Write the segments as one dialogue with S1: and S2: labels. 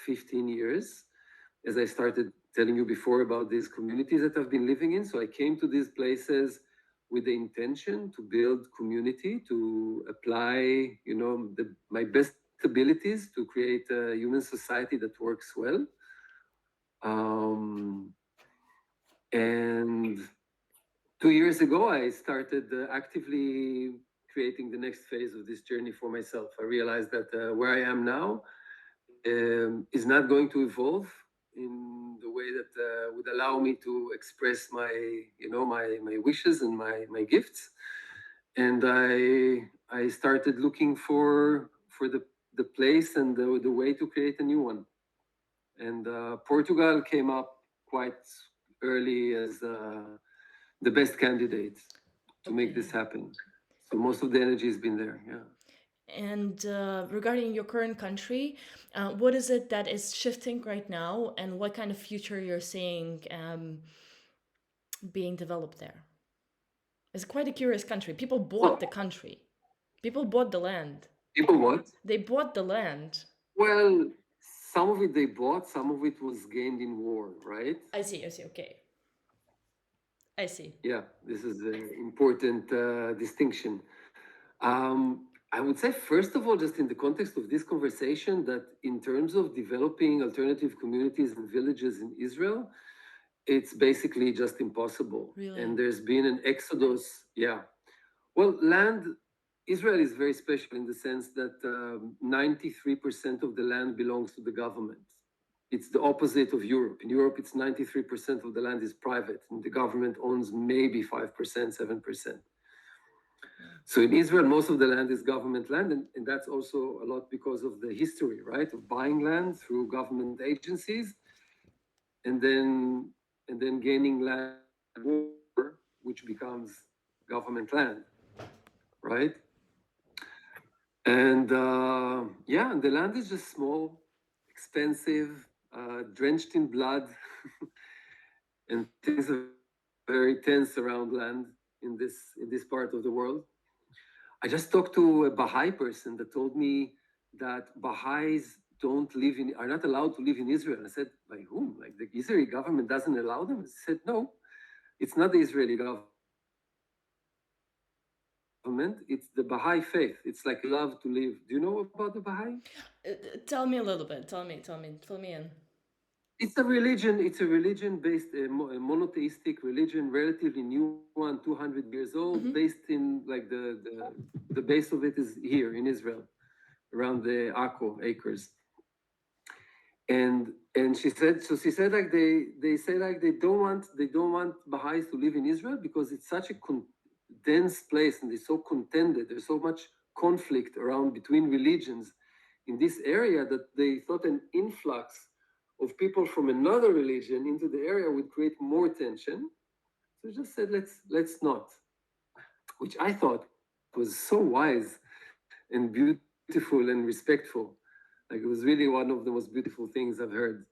S1: 15 years, as I started telling you before about these communities that I've been living in. So I came to these places with the intention to build community, to apply, my best abilities to create a human society that works well. And 2 years ago, I started actively creating the next phase of this journey for myself. I realized that where I am now is not going to evolve in the way that would allow me to express my wishes and my gifts. And I started looking for the place and the way to create a new one. And Portugal came up quite early as the best candidate to make this happen. So most of the energy has been there. Yeah.
S2: And regarding your current country, what is it that is shifting right now, and what kind of future you're seeing being developed there? It's quite a curious country. People bought
S1: Well,
S2: the country. People bought the land.
S1: people what?
S2: They bought the land.
S1: Well, some of it they bought, some of it was gained in war, right?
S2: I see. I see. Okay. I see.
S1: Yeah, this is an important distinction. I would say, first of all, just in the context of this conversation, that in terms of developing alternative communities and villages in Israel, it's basically just impossible.
S2: Really?
S1: And there's been an exodus. Yeah. Well, Israel is very special in the sense that 93% of the land belongs to the government. It's the opposite of Europe. In Europe, it's 93% of the land is private, and the government owns maybe 5%, 7%. So in Israel, most of the land is government land, and that's also a lot because of the history, right, of buying land through government agencies, and then gaining land, which becomes government land, right? And yeah, and the land is just small, expensive, drenched in blood, and things are very tense around land in this part of the world. I just talked to a Baha'i person that told me that Baha'is are not allowed to live in Israel. I said, by whom? Like the Israeli government doesn't allow them? He said, no, it's not the Israeli government. It's the Baha'i faith. It's like love to live. Do you know about the Baha'i?
S2: Tell me a little bit. Tell me. Tell me. Fill me in.
S1: It's a religion. It's a religion-based, a monotheistic religion, relatively new one, 200 years old, based in like the base of it is here in Israel, around the Akko acres. And she said like they say like they don't want Baha'is to live in Israel because it's such a dense place and it's so contended. There's so much conflict around between religions in this area that they thought an influx of people from another religion into the area would create more tension. So just said let's not, which I thought was so wise and beautiful and respectful. Like it was really one of the most beautiful things I've heard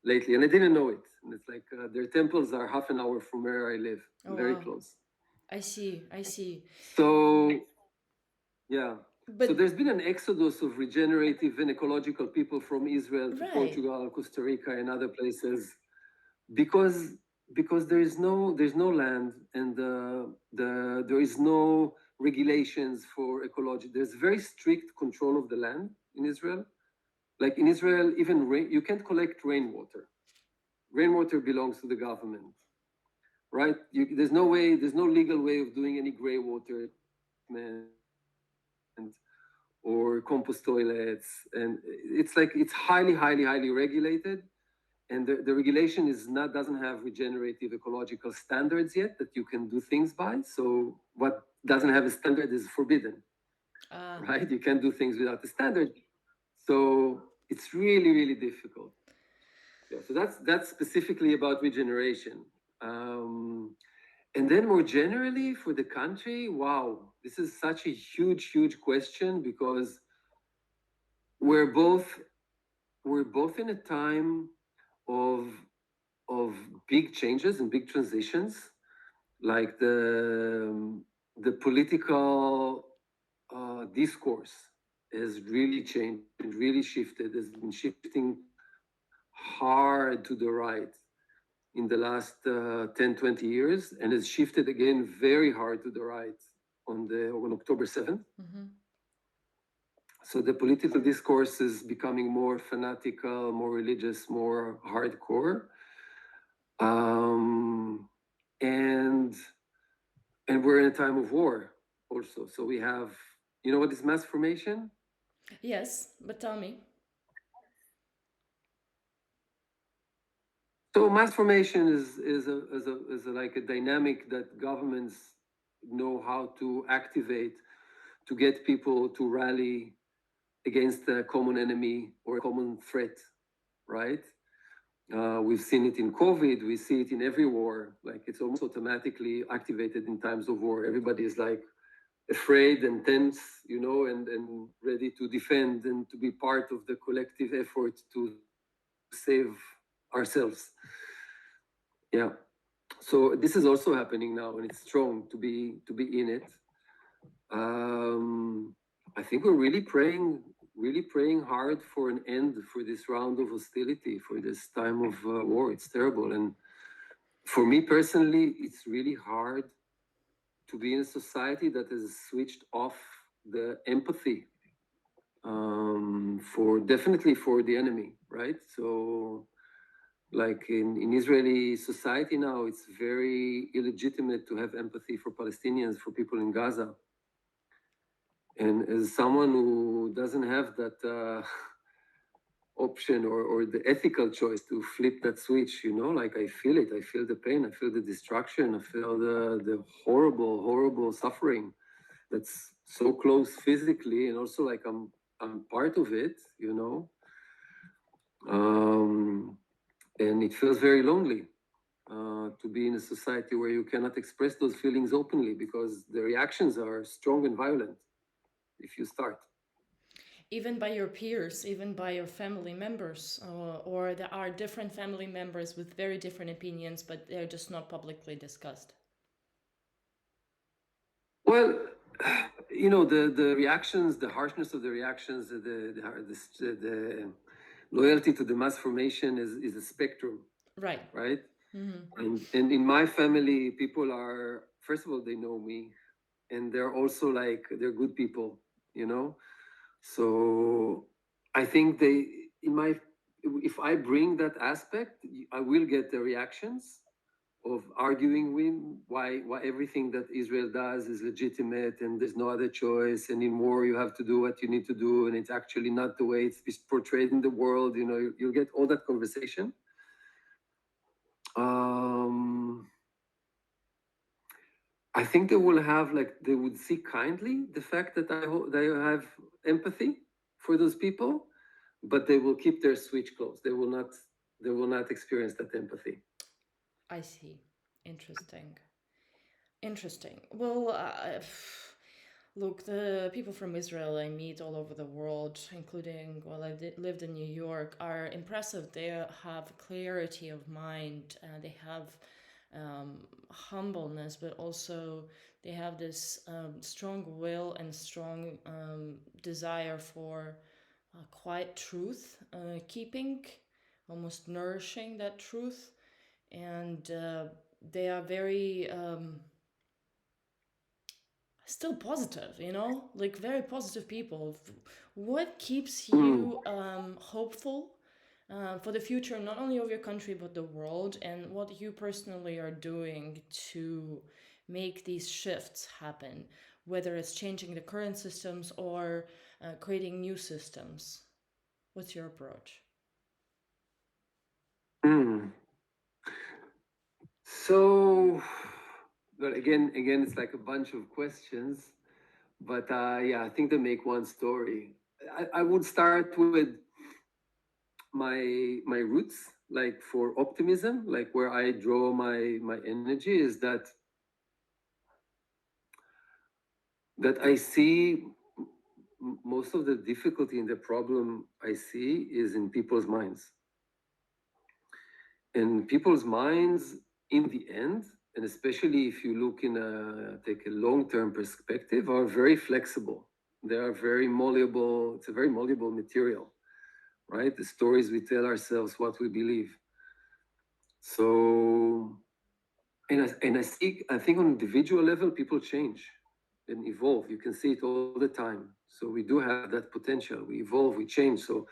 S1: lately, and I didn't know it. And it's like their temples are half an hour from where I live,
S2: Oh
S1: very
S2: wow.
S1: close.
S2: I see. I see.
S1: So yeah. So
S2: But
S1: there's been an exodus of regenerative and ecological people from Israel to
S2: right.
S1: Portugal, Costa Rica, and other places because there's no land and there is no regulations for ecology. There's very strict control of the land in Israel. Like in Israel, even you can't collect rainwater. Rainwater belongs to the government, right? There's no legal way of doing any gray water or compost toilets, and it's highly regulated, and the regulation doesn't have regenerative ecological standards yet that you can do things by. So what doesn't have a standard is forbidden, right? You can't do things without a standard. So it's really difficult. Yeah, so that's specifically about regeneration. And then more generally for the country, wow, this is such a huge question because we're both we're both in a time of of big changes and big transitions, like the political discourse has really changed and really shifted. Has been shifting hard to the right in the last 10, 20 years, and has shifted again very hard to the right on October 7th.
S2: Mm-hmm.
S1: So the political discourse is becoming more fanatical, more religious, more hardcore. Um, and and we're in a time of war also. So we have, you know what is mass formation?
S2: Yes, but tell me.
S1: So mass formation is like a dynamic that governments know how to activate to get people to rally against a common enemy or a common threat, right? We've seen it in COVID. We see it in every war. Like it's almost automatically activated in times of war. Everybody is like afraid and tense, you know, and ready to defend and to be part of the collective effort to save ourselves. Yeah. So this is also happening now, and it's strong to be in it. Um, I think we're really praying hard for an end for this round of hostility, for this time of war. It's terrible, and for me personally, it's really hard to be in a society that has switched off the empathy for definitely for the enemy, right? So like in Israeli society now, it's very illegitimate to have empathy for Palestinians, for people in Gaza. And as someone who doesn't have that option or the ethical choice to flip that switch, you know, like I feel it, I feel the pain, I feel the destruction, I feel the horrible, horrible suffering that's so close physically, and also like I'm part of it, you know. Um, and it feels very lonely to be in a society where you cannot express those feelings openly because the reactions are strong and violent if you start.
S2: Even by your peers, even by your family members, or there are different family members with very different opinions, but they're just not publicly discussed.
S1: Well, you know, the reactions, the harshness of the reactions, the loyalty to the mass formation is a spectrum,
S2: Right.
S1: right?
S2: Mm-hmm.
S1: And in my family, people are, first of all, they know me, and they're also like they're good people, you know. So I think they in my if I bring that aspect, I will get the reactions of arguing with why everything that Israel does is legitimate and there's no other choice, and in war you have to do what you need to do, and it's actually not the way it's portrayed in the world. You know, you'll get all that conversation. Um, I think they will have like they would see kindly the fact that they have empathy for those people, but they will keep their switch closed. They will not experience that empathy.
S2: I see. Interesting. Interesting. Well, look, the people from Israel I meet all over the world, including while I lived in New York, are impressive. They have clarity of mind. They have humbleness, but also they have this strong will and strong desire for quiet truth, keeping, almost nourishing that truth. And they are very still positive, like very positive people. What keeps
S1: Mm.
S2: you hopeful for the future, not only of your country but the world, and what you personally are doing to make these shifts happen, whether it's changing the current systems or creating new systems? What's your approach?
S1: Mm. So, well, again, it's like a bunch of questions, but yeah, I think they make one story. I would start with my roots, like for optimism, like where I draw my energy is that I see most of the difficulty in the problem I see is in people's minds. And people's minds, in the end, and especially if you look in take a long-term perspective, are very flexible. They are very malleable. It's a very malleable material. right? The stories we tell ourselves, what we believe. So, I think on individual level, people change and evolve. You can see it all the time. So we do have that potential. We evolve, we change. So